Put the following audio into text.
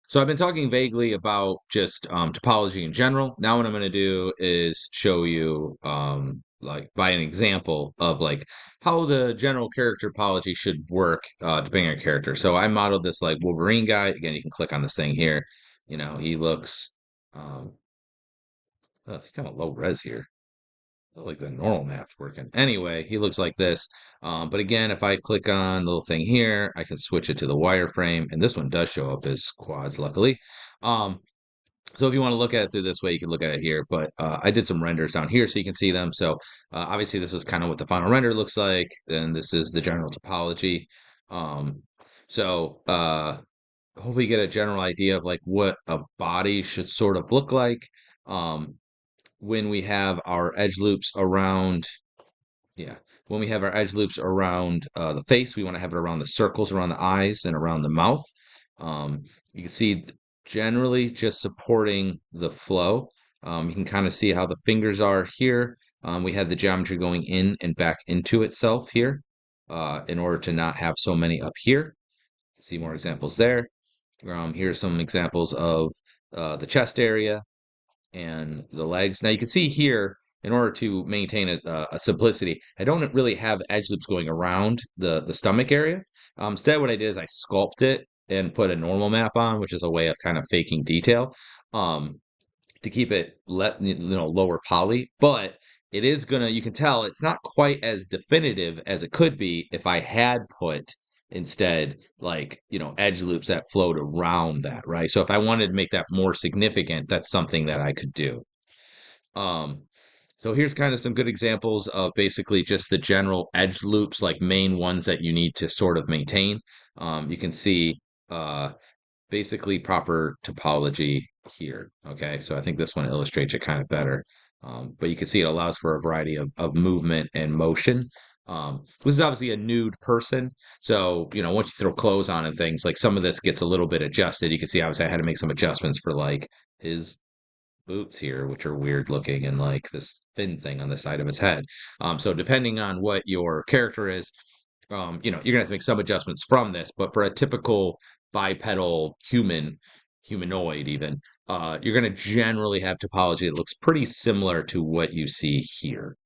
So I've been talking vaguely about just topology in general. Now what I'm going to do is show you like by an example of like how the general character topology should work depending on character. So I modeled this like Wolverine guy. Again, you can click on this thing here. He looks um, oh, he's kind of low res here. Like the normal map's working. Anyway, he looks like this. But again, if I click on the little thing here, I can switch it to the wireframe, and this one does show up as quads, luckily. Um, so if you want to look at it through this way, you can look at it here. But I did some renders down here so you can see them. So obviously this is kind of what the final render looks like. And this is the general topology. Um, so hopefully you get a general idea of like what a body should sort of look like. Um, when we have our edge loops around, yeah, when we have our edge loops around the face, we want to have it around the circles, around the eyes, and around the mouth. You can see generally just supporting the flow. You can kind of see how the fingers are here. We have the geometry going in and back into itself here in order to not have so many up here. See more examples there. Here's some examples of the chest area and the legs. Now you can see here, in order to maintain a simplicity, I don't really have edge loops going around the stomach area. Instead, what I did is I sculpted it and put a normal map on, which is a way of kind of faking detail to keep it lower poly. But it is gonna, you can tell it's not quite as definitive as it could be if I had put instead like edge loops that flowed around that, right? So if I wanted to make that more significant, that's something that I could do. um so here's kind of some good examples of basically just the general edge loops, like main ones that you need to sort of maintain. You can see uh basically proper topology here. Okay, so I think this one illustrates it kind of better. But you can see it allows for a variety of movement and motion. This is obviously a nude person. So, once you throw clothes on and things, like some of this gets a little bit adjusted. You can see obviously I had to make some adjustments for like his boots here, which are weird looking, and like this thin thing on the side of his head. So depending on what your character is, you're gonna have to make some adjustments from this. But for a typical bipedal humanoid even, you're gonna generally have topology that looks pretty similar to what you see here.